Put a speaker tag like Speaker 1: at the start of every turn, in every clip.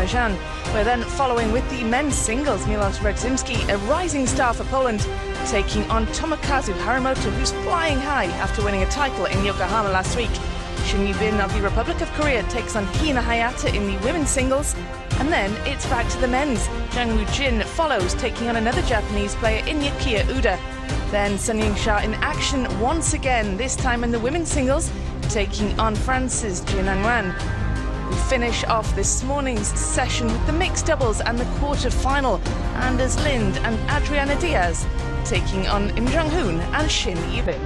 Speaker 1: Shan. We're then following with the men's singles. Milos Redzimski, a rising star for Poland, taking on Tomokazu Harimoto, who's flying high after winning a title in Yokohama last week. Shin Yu-bin of the Republic of Korea takes on Hina Hayata in the women's singles. And then it's back to the men's. Jang Woo-jin follows, taking on another Japanese player in Yukiya Uda. Then Sun Ying-sha in action once again, this time in the women's singles, taking on France's Jin Angwan. We finish off this morning's session with the mixed doubles and the quarter-final. Anders Lind and Adriana Diaz taking on Im Jong-hoon and Shin Yu-bin.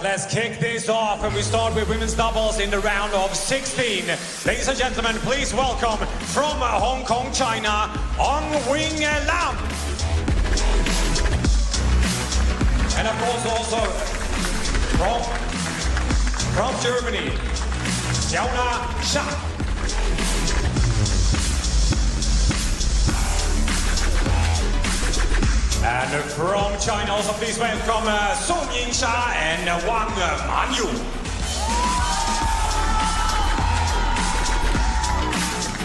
Speaker 2: Let's kick this off, and we start with women's doubles in the round of 16. Ladies and gentlemen, please welcome from Hong Kong, China, Wang Lam. And of course also from Germany, Shan. And from China also please welcome Sun Ying-sha and Wang Manyu.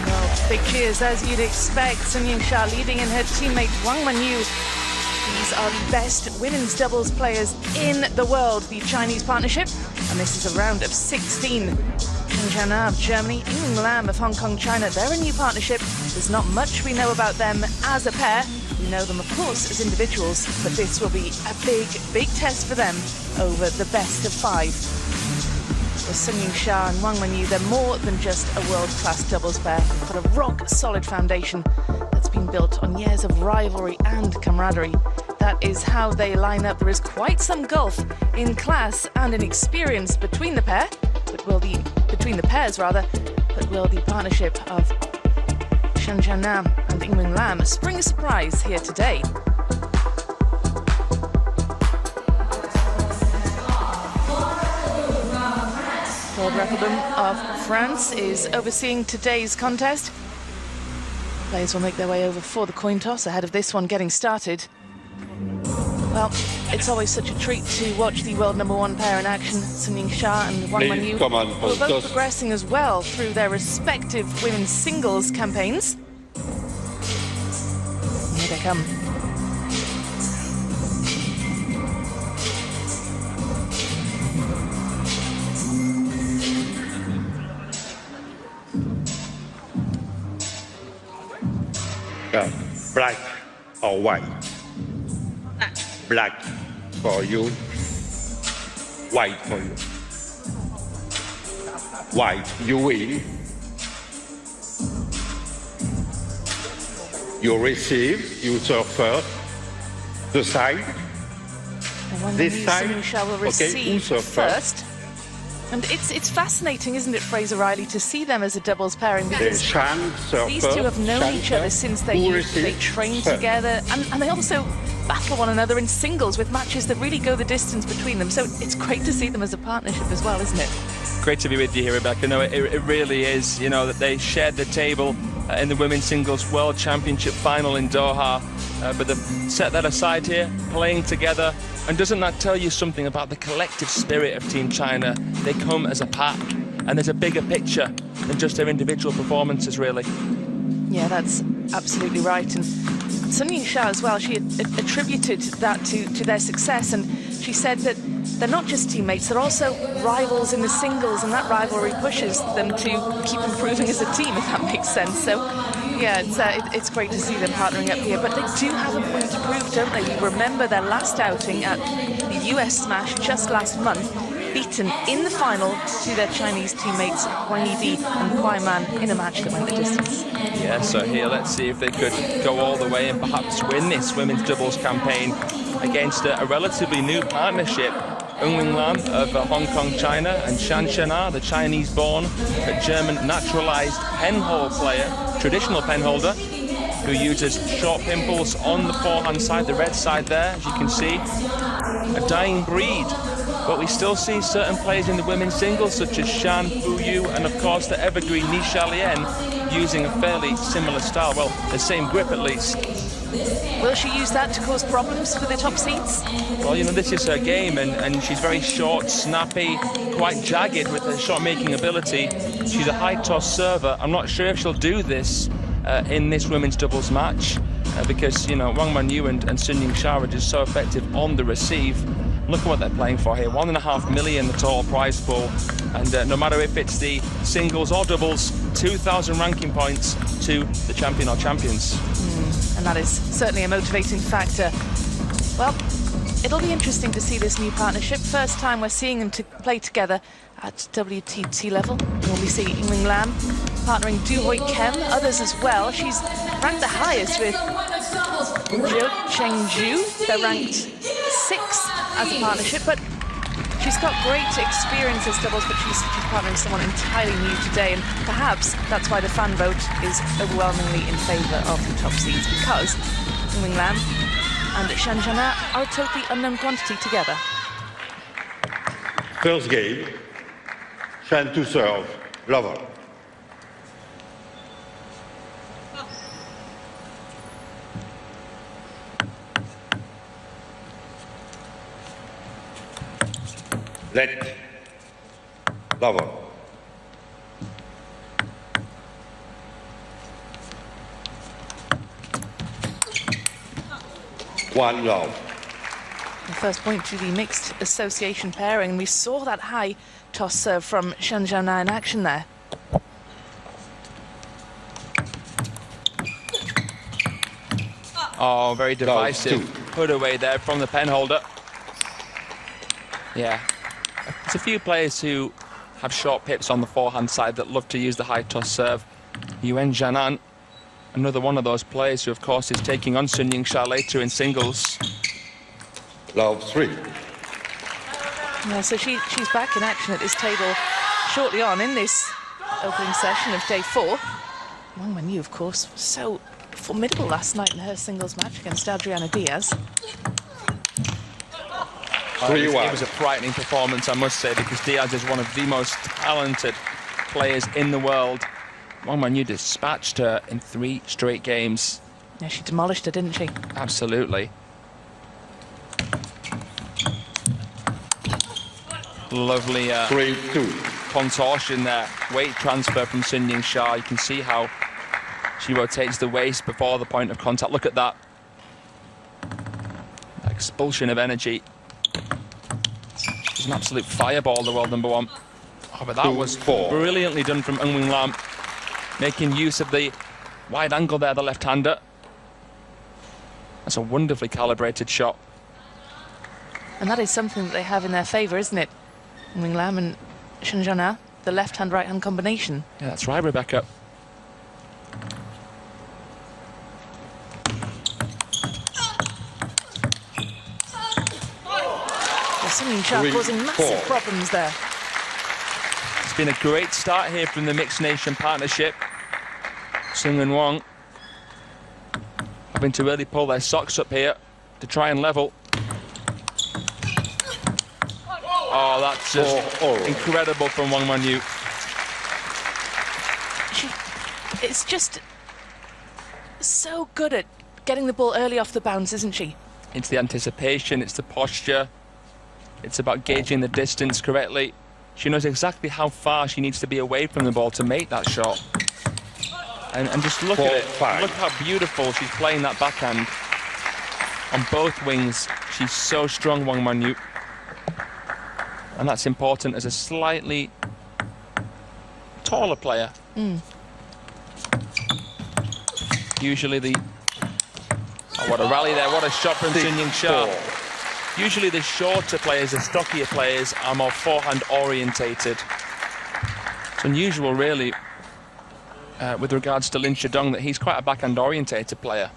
Speaker 1: Well, big cheers as you'd expect. Sun Ying-sha leading in her teammate Wang Manyu. These are the best women's doubles players in the world, the Chinese partnership. And this is a round of 16. Shan of Germany, Ying Lam of Hong Kong, China. They're a new partnership. There's not much we know about them as a pair. We know them, of course, as individuals, but this will be a big test for them over the best of 5. With Sun Ying-sha and Wang Manyu, they're more than just a world-class doubles pair. They've got a rock-solid foundation that's been built on years of rivalry and camaraderie. That is how they line up. There is quite some gulf in class and in experience between the pair, between the pairs rather, but will the partnership of Shan Nam and Ying Lam spring a surprise here today? Claude Rappelbaum of France is overseeing today's contest. Players will make their way over for the coin toss ahead of this one getting started. Well, it's always such a treat to watch the world #1 pair in action, Sun Ying-sha and Wang Manyu, who are both progressing as well through their respective women's singles campaigns. Here they come.
Speaker 3: Black or white? Black for you, white for you. White, you win. You receive, you serve first. The side. This side.
Speaker 1: Will receive first. And it's fascinating, isn't it, Fraser Riley, to see them as a doubles pairing, because these two have known each other since they trained together, and they also battle one another in singles with matches that really go the distance between them. So it's great to see them as a partnership as well, isn't it?
Speaker 4: Great to be with you here, Rebecca. No, it really is. You know, that they shared the table in the Women's Singles World Championship final in Doha, but they've set that aside here, playing together. And doesn't that tell you something about the collective spirit of Team China? They come as a pack, and there's a bigger picture than just their individual performances, really.
Speaker 1: Yeah, that's absolutely right. And Sun Ying-sha as well, she attributed that to their success, and she said that they're not just teammates, they're also rivals in the singles, and that rivalry pushes them to keep improving as a team, if that makes sense. So yeah, it's great to see them partnering up here, but they do have a point to prove, don't they? You remember their last outing at the US Smash just last month. beaten in the final to their Chinese teammates Wang and Kuai Man in a match that went the distance.
Speaker 4: Yeah, so here let's see if they could go all the way and perhaps win this women's doubles campaign against a relatively new partnership. Wing Lam of Hong Kong, China, and Shan, the Chinese-born but German naturalized penhold player, traditional penholder, who uses short pimples on the forehand side, the red side there, as you can see. A dying breed, but we still see certain players in the women's singles, such as Shan, Fu Yu, and of course the evergreen Ni Xiaolian, using a fairly similar style, well, the same grip at least.
Speaker 1: Will she use that to cause problems for the top seeds?
Speaker 4: Well, you know, this is her game, and she's very short, snappy, quite jagged with her shot-making ability. She's a high toss server. I'm not sure if she'll do this in this women's doubles match because, you know, Wang Manyu and Sun Ying-sha are just so effective on the receive. Look at what they're playing for here. 1.5 million the total prize pool, and no matter if it's the singles or doubles, 2,000 ranking points to the champion or champions.
Speaker 1: And that is certainly a motivating factor. Well, it'll be interesting to see this new partnership. First time we're seeing them play together at WTT level. We'll be seeing Yingling Lam partnering Du Hui Kem, others as well. She's ranked the highest with Zhou Chengju. They're ranked 6th as a partnership, but she's got great experience as doubles, but she's partnering someone entirely new today, and perhaps that's why the fan vote is overwhelmingly in favour of the top seeds, because Yingling Lam and Shan are a totally unknown quantity together.
Speaker 3: First game, Shan to serve, lover. Let, lover. One love.
Speaker 1: The first point to the mixed association pairing. We saw that high toss serve from Shan in action there.
Speaker 4: Oh, very divisive. Put away there from the penholder. Yeah. There's a few players who have short pips on the forehand side that love to use the high toss serve. Yuan Zhanan, another one of those players who, of course, is taking on Sun Ying-sha later in singles.
Speaker 3: Love 3.
Speaker 1: Yeah, so she's back in action at this table shortly on in this opening session of day 4. Wang Manyu, of course, was so formidable last night in her singles match against Adriana Diaz.
Speaker 4: It was a frightening performance, I must say, because Diaz is one of the most talented players in the world. Wang Manyu dispatched her in 3 straight games.
Speaker 1: Yeah, she demolished her, didn't she?
Speaker 4: Absolutely. Lovely
Speaker 3: 3-2.
Speaker 4: contortion there. Weight transfer from Sun Ying-sha. You can see how she rotates the waist before the point of contact. Look at that. Expulsion of energy. She's an absolute fireball, the world number 1. Oh, but that was brilliantly done from Wing Lam, making use of the wide angle there, the left-hander. That's a wonderfully calibrated shot.
Speaker 1: And that is something that they have in their favour, isn't it? Wing Lam and Shan, the left-hand, right-hand combination.
Speaker 4: Yeah, that's right, Rebecca.
Speaker 1: Sun Ying-sha causing massive problems there.
Speaker 4: It's been a great start here from the Mixed Nation partnership. Sung and Wang having to really pull their socks up here to try and level. Oh, that's just incredible from Wang Manyu.
Speaker 1: It's just so good at getting the ball early off the bounce, isn't she?
Speaker 4: It's the anticipation, it's the posture. It's about gauging the distance correctly. She knows exactly how far she needs to be away from the ball to make that shot. And just look at it. Look how beautiful she's playing that backhand. On both wings, she's so strong, Wang Manyu. And that's important as a slightly taller player. Usually the... Oh, what a rally there. What a shot from Sun Ying-sha. Usually the shorter players, the stockier players, are more forehand orientated. It's unusual, really, with regards to Lin Shadong, that he's quite a backhand orientated player.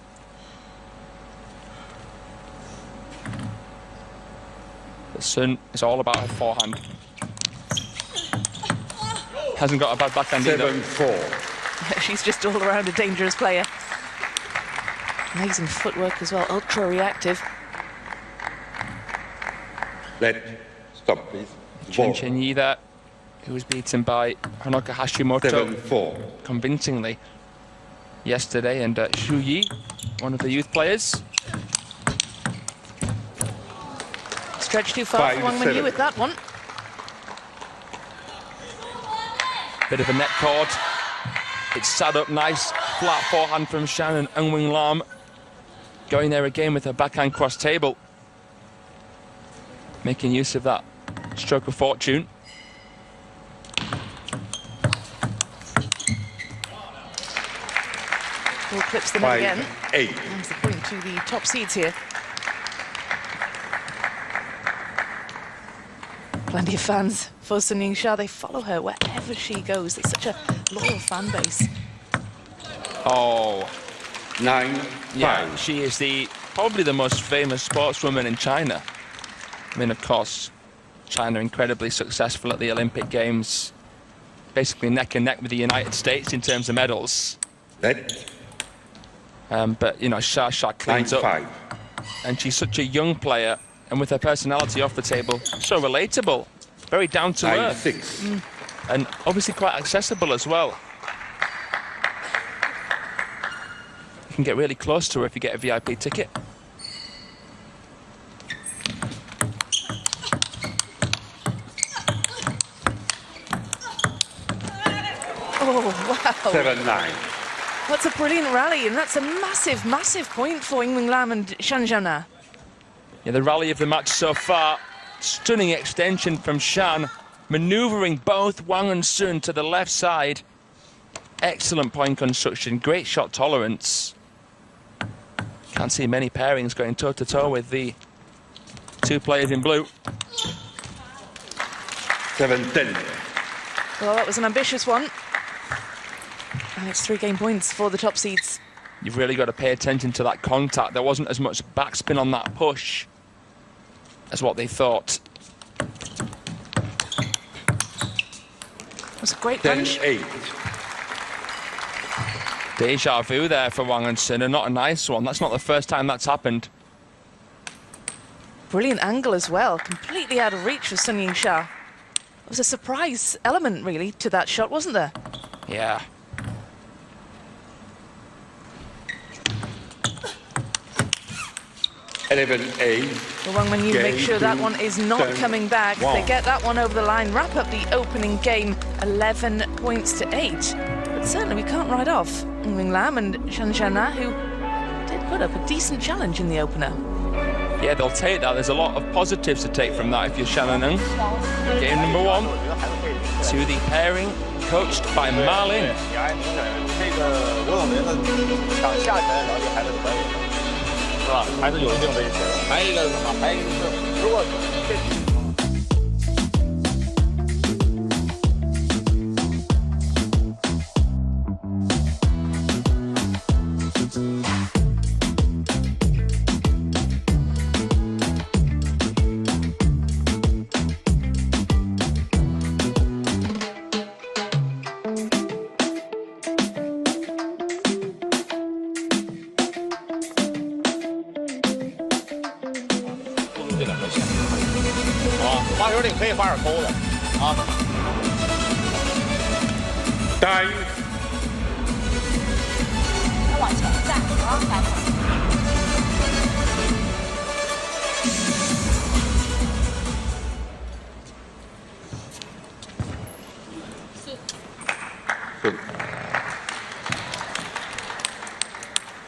Speaker 4: But Sun is all about her forehand. Hasn't got a bad backhand either.
Speaker 3: 7-4.
Speaker 1: She's just all around a dangerous player. Amazing footwork as well, ultra reactive.
Speaker 3: Let stop, please.
Speaker 4: Chen Chen-Yi there, who was beaten by Honoka Hashimoto
Speaker 3: 7-4.
Speaker 4: convincingly yesterday, and Xu Yi, one of the youth players.
Speaker 1: Stretched too far for Wang Wenyu with that one.
Speaker 4: Bit of a net cord. It's sat up nice, flat forehand from Shan, and Eun-Wing Lam going there again with a backhand cross table. Making use of that stroke of fortune.
Speaker 1: Ball clips the net again.
Speaker 3: 5-8.
Speaker 1: That's the point to the top seeds here. Plenty of fans for Sun Ying-sha. They follow her wherever she goes. There's such a loyal fan base.
Speaker 4: Oh,
Speaker 3: 9-5.
Speaker 4: yeah, she is probably the most famous sportswoman in China. I mean, of course, China incredibly successful at the Olympic Games, basically neck and neck with the United States in terms of medals.
Speaker 3: Let
Speaker 4: But, you know, Sha cleans up.
Speaker 3: 9-5.
Speaker 4: And she's such a young player, and with her personality off the table, so relatable, very down to earth,
Speaker 3: 9-6.
Speaker 4: and obviously quite accessible as well. You can get really close to her if you get a VIP ticket.
Speaker 1: Oh, wow.
Speaker 3: 7-9.
Speaker 1: That's a brilliant rally, and that's a massive, massive point for Eun-Wing Lam and Shan Zhaona.
Speaker 4: Yeah, the rally of the match so far. Stunning extension from Shan, manoeuvring both Wang and Sun to the left side. Excellent point construction, great shot tolerance. Can't see many pairings going toe-to-toe with the two players in blue.
Speaker 3: 7-10.
Speaker 1: Well, that was an ambitious one. And it's 3 game points for the top seeds.
Speaker 4: You've really got to pay attention to that contact. There wasn't as much backspin on that push as what they thought.
Speaker 1: It was a great punch.
Speaker 3: 10-8.
Speaker 4: Deja vu there for Wang and Sun, and not a nice one. That's not the first time that's happened.
Speaker 1: Brilliant angle as well. Completely out of reach for Sun Ying-sha. There was a surprise element, really, to that shot, wasn't there?
Speaker 4: Yeah.
Speaker 1: Well, Wang Wenyu make sure that one is not coming back. They get that one over the line, wrap up the opening game, 11 points to 8. But certainly we can't write off Eun-Wing Lam and Shan Zhaona, who did put up a decent challenge in the opener.
Speaker 4: Yeah, they'll take that. There's a lot of positives to take from that if you're Shan and Eun. Game number 1 to the pairing coached by Ma Lin.
Speaker 3: Time.
Speaker 5: 往前站，然后反手。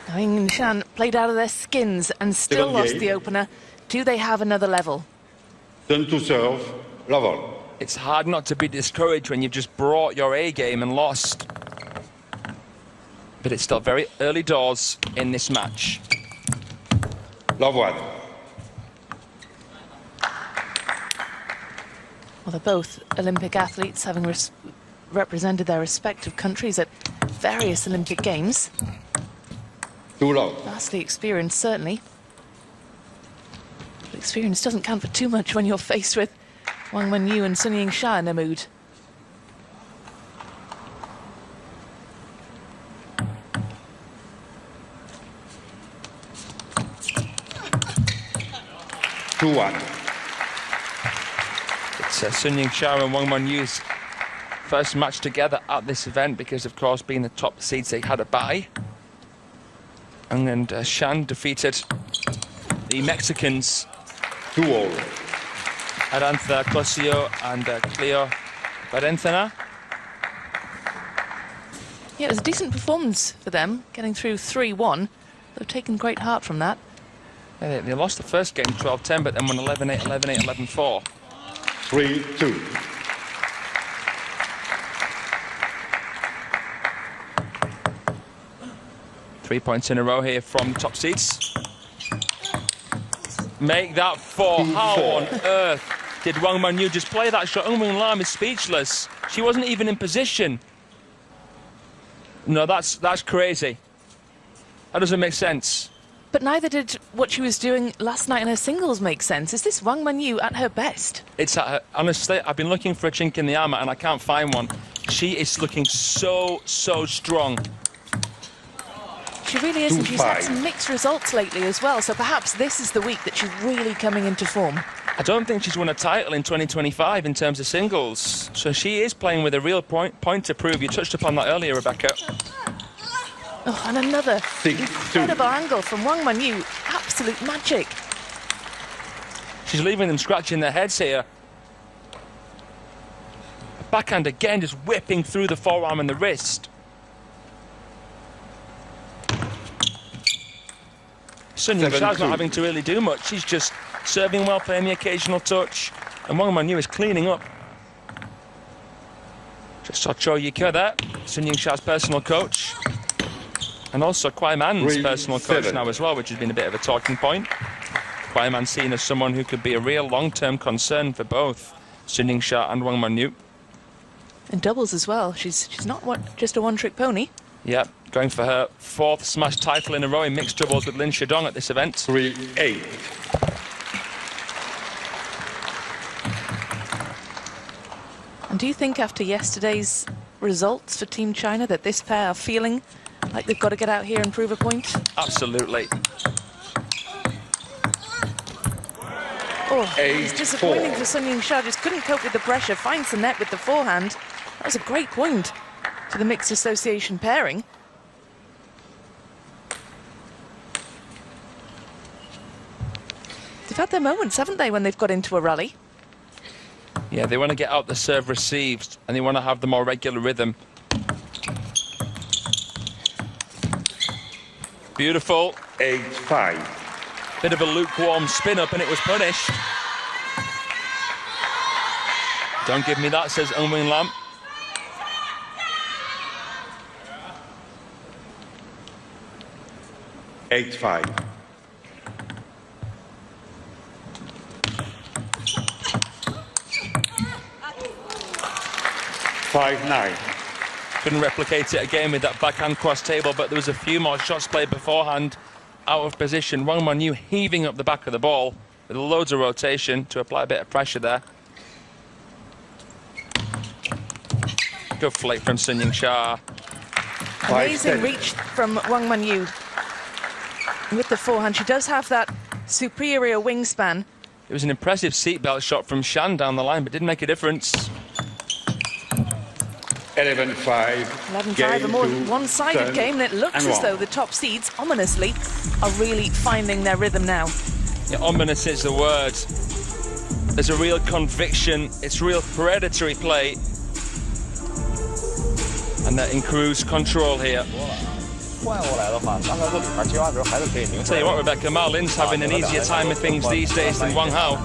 Speaker 1: Wang and Shan played out of their skins and still lost the opener. Do they have another level?
Speaker 3: Turn to serve. Level.
Speaker 4: It's hard not to be discouraged when you've just brought your A game and lost. But it's still very early doors in this match.
Speaker 3: Love one.
Speaker 1: Well, they're both Olympic athletes, having represented their respective countries at various Olympic Games.
Speaker 3: Too long.
Speaker 1: Vastly experienced, certainly. But experience doesn't count for too much when you're faced with Wang Wenyu and Sun Ying-sha in the mood.
Speaker 4: It's Sun Ying-sha and Wang Wenyu's first match together at this event because, of course, being the top seeds, they had a bye. And Shan defeated the Mexicans
Speaker 3: 2-all.
Speaker 4: Arantxa Cosio and Cleo Berencena.
Speaker 1: Yeah, it was a decent performance for them, getting through 3-1. They've taken great heart from that.
Speaker 4: Yeah, they lost the first game 12-10, but then won 11-8, 11-8, 11-4.
Speaker 3: 3-2.
Speaker 4: Three points in a row here from the top seeds. Make that 4. How on earth did Wang Wenyu just play that shot? Eun-Wing Lam is speechless. She wasn't even in position. No, that's crazy. That doesn't make sense.
Speaker 1: But neither did what she was doing last night in her singles make sense. Is this Wang Wenyu at her best?
Speaker 4: It's at her, honestly, I've been looking for a chink in the armour and I can't find one. She is looking so strong.
Speaker 1: She really is, and she's had some mixed results lately as well, so perhaps this is the week that she's really coming into form.
Speaker 4: I don't think she's won a title in 2025 in terms of singles, so she is playing with a real point to prove. You touched upon that earlier, Rebecca.
Speaker 1: Oh, and another incredible angle from Wang Wenyu. Absolute magic.
Speaker 4: She's leaving them scratching their heads here. Backhand again, just whipping through the forearm and the wrist. Sun Ying-sha's not having to really do much. She's just serving well, playing the occasional touch. And Wang Wenyu is cleaning up. Just saw Cho Yika there, Sun Ying-sha's personal coach. And also Kwai Man's personal coach now as well, which has been a bit of a talking point. Kwai Man seen as someone who could be a real long-term concern for both Sun Ying-sha and Wang Wenyu.
Speaker 1: In doubles as well. She's not just a one-trick pony.
Speaker 4: Yeah, going for her 4th smash title in a row in mixed doubles with Lin Shidong at this event.
Speaker 3: 3-8.
Speaker 1: And do you think after yesterday's results for Team China that this pair are feeling like they've got to get out here and prove a point?
Speaker 4: Absolutely.
Speaker 1: Oh, it's disappointing for Sun Ying-sha. Just couldn't cope with the pressure. Finds the net with the forehand. That was a great point to the mixed association pairing. They've had their moments, haven't they, when they've got into a rally?
Speaker 4: Yeah, they want to get out the serve received and they want to have the more regular rhythm. Beautiful.
Speaker 3: 8-5.
Speaker 4: Bit of a lukewarm spin up and it was punished. Don't give me that, says Eun-Wing Lam.
Speaker 3: Eight, 5. 5-9.
Speaker 4: Couldn't replicate it again with that backhand cross table, but there was a few more shots played beforehand out of position. Wang Wenyu heaving up the back of the ball with loads of rotation to apply a bit of pressure there. Good flick from Sun Ying-sha.
Speaker 1: Amazing reach from Wang Wenyu. With the forehand, she does have that superior wingspan.
Speaker 4: It was an impressive seatbelt shot from Shan down the line, but didn't make a difference.
Speaker 3: 11-5.
Speaker 1: 11-5, a more one-sided game, and it looks as though the top seeds, ominously, are really finding their rhythm now.
Speaker 4: Yeah, ominous is the word. There's a real conviction, it's real predatory play. And they're in cruise control here. I'll tell you what, Rebecca, Ma Lin's having an easier time of things these days than Wang Hao.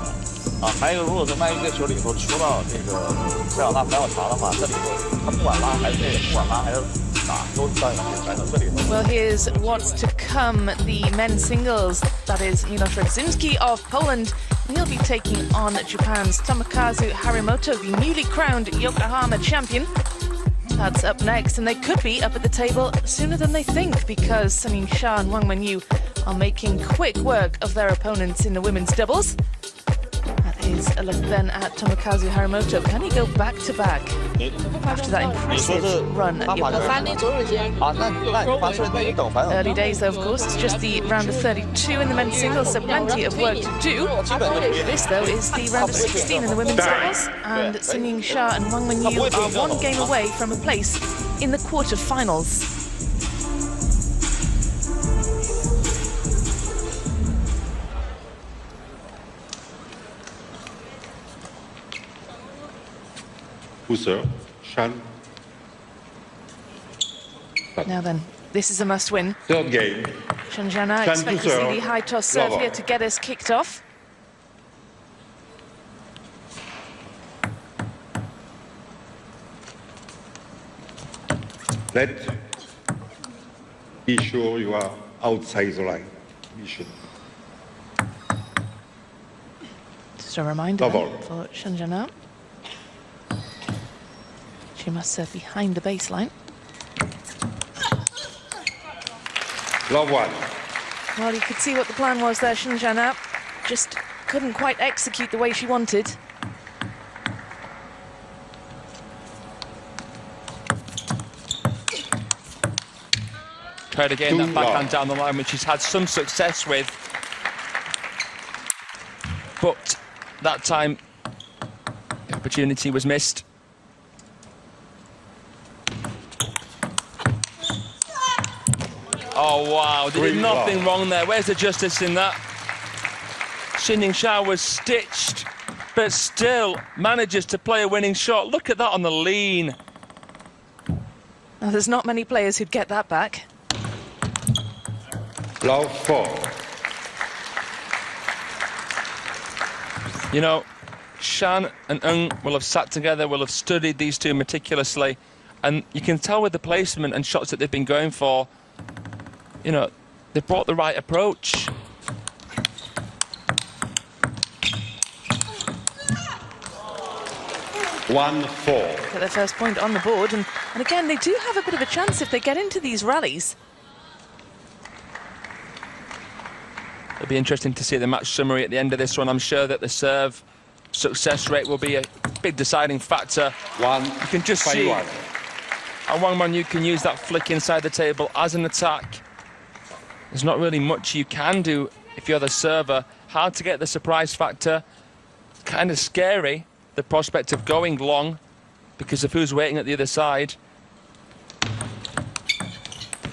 Speaker 1: Well, here's what's to come. The men's singles, that is Milosz Radzyński of Poland He'll be taking on Japan's Tomokazu Harimoto, the newly crowned Yokohama champion. That's up next, and they could be up at the table sooner than they think, because Sun Shan and Wang Manyu are making quick work of their opponents in the women's doubles. That is a look then at Tomokazu Harimoto. Can he go back-to-back after that impressive run at Yokohama? Early days, though, of course. It's just the round of 32 in the men's singles, so plenty of work to do. This, though, is the round of 16 in the women's doubles, and Sun Sha and Wang Manyu are one game away from a place in the quarter-finals.
Speaker 3: Who serve? Shan.
Speaker 1: Now then, this is a must-win.
Speaker 3: Third game.
Speaker 1: Shan
Speaker 3: Shan
Speaker 1: expect to
Speaker 3: to
Speaker 1: see
Speaker 3: serve.
Speaker 1: the high toss serve
Speaker 3: Bravo.
Speaker 1: here to get us kicked off.
Speaker 3: Let be sure you are outside the line. Be sure.
Speaker 1: Just a reminder
Speaker 3: Double.
Speaker 1: then for Shan. She must serve behind the baseline.
Speaker 3: Love one.
Speaker 1: Well, you could see what the plan was there, Shan. Just couldn't quite execute the way she wanted.
Speaker 4: Tried again that backhand down the line, which she's had some success with. But that time, the opportunity was missed. Oh, wow, they did nothing wrong there. Where's the justice in that? Sun Sha was stitched, but still manages to play a winning shot. Look at that on the lean.
Speaker 1: Now, there's not many players who'd get that back.
Speaker 3: Love four.
Speaker 4: You know, Shan and Wang will have sat together, will have studied these two meticulously, and you can tell with the placement and shots that they've been going for, you know, they've brought the right approach.
Speaker 3: One, four.
Speaker 1: Get their first point on the board, and again, they do have a bit of a chance if they get into these rallies.
Speaker 4: It'll be interesting to see the match summary at the end of this one. I'm sure that the serve success rate will be a big deciding factor.
Speaker 3: One.
Speaker 4: You can just see how Wang Manyu can use that flick inside the table as an attack. There's not really much you can do if you're the server. Hard to get the surprise factor. Kind of scary, the prospect of going long because of who's waiting at the other side.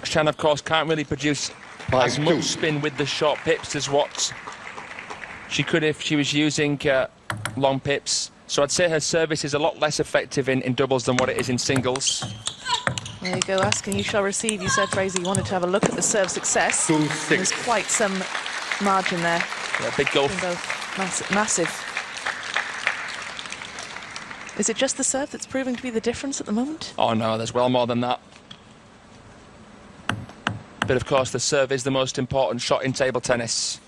Speaker 4: Shan, of course, can't really produce as much spin with the short pips as what she could if she was using long pips. So I'd say her service is a lot less effective in doubles than what it is in singles.
Speaker 1: There you go, ask and you shall receive. You said, Fraser, you wanted to have a look at the serve success.
Speaker 3: 2-6.
Speaker 1: There's quite some margin there.
Speaker 4: Yeah, big gulf.
Speaker 1: Both massive. Is it just the serve that's proving to be the difference at the moment?
Speaker 4: Oh no, there's well more than that. But of course, the serve is the most important shot in table tennis.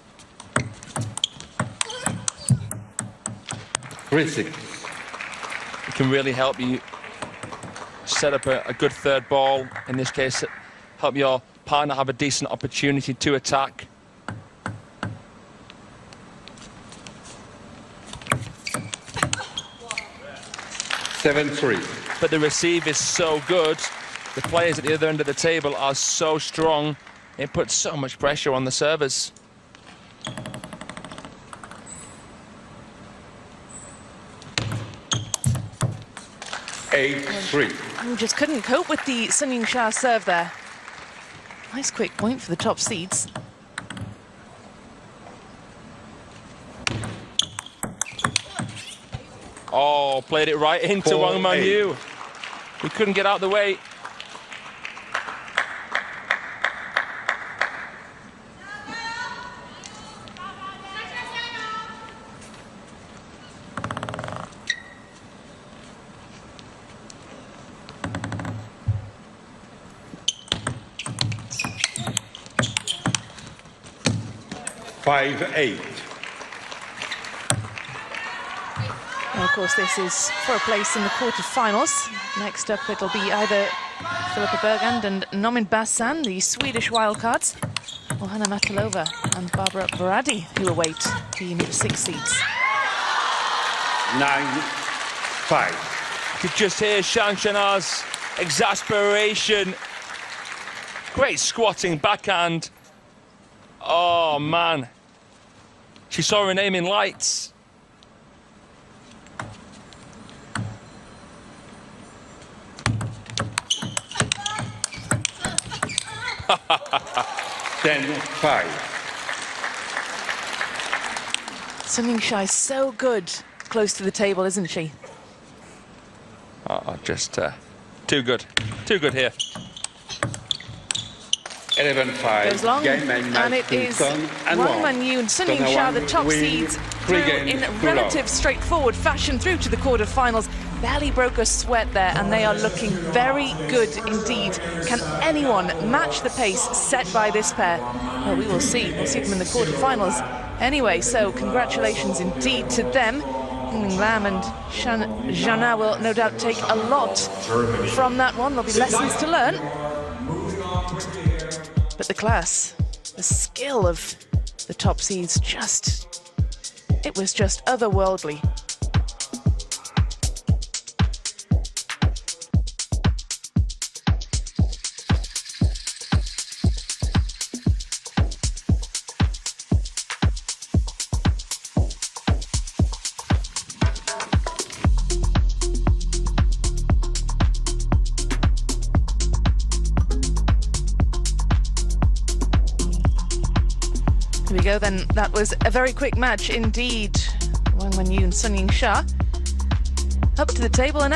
Speaker 3: 3-6.
Speaker 4: It can really help you set up a good third ball. In this case, help your partner have a decent opportunity to attack.
Speaker 3: Seven, 3.
Speaker 4: But the receive is so good. The players at the other end of the table are so strong. It puts so much pressure on the servers.
Speaker 3: Eight, 3.
Speaker 1: Just couldn't cope with the Sun Sha serve there. Nice quick point for the top seeds.
Speaker 4: Oh, played it right into
Speaker 3: 4-8.
Speaker 4: Wang Manyu. He couldn't get out of the way.
Speaker 3: Five, 8.
Speaker 1: course, this is for a place in the quarter-finals. Next up, it'll be either Filippa Bergand and Noomin Bahsan, the Swedish wildcards, or Hanna Matalova and Barbara Varadi, who await the 6 seeds.
Speaker 3: 9-5.
Speaker 4: You could just hear Shan's exasperation. Great squatting backhand. Oh, man. She saw her name in lights.
Speaker 3: Ten 5.
Speaker 1: Sun Ying-sha is so good close to the table, isn't she?
Speaker 4: Oh, just too good. Too good here.
Speaker 3: 11-5.
Speaker 1: Goes long, and it is Wang Manyu and Sun Ying-sha, the top seeds, through in relative straightforward fashion through to the quarter-finals. Barely broke a sweat there, and they are looking very good indeed. Can anyone match the pace set by this pair? Well, we will see. We'll see them in the quarter-finals. Anyway, so congratulations indeed to them. Lam and Jana will no doubt take a lot from that one. There'll be lessons to learn. But the class, the skill of the top seeds, it was just otherworldly. Here we go then. That was a very quick match indeed. Wang Manyu and Sun Ying-sha up to the table and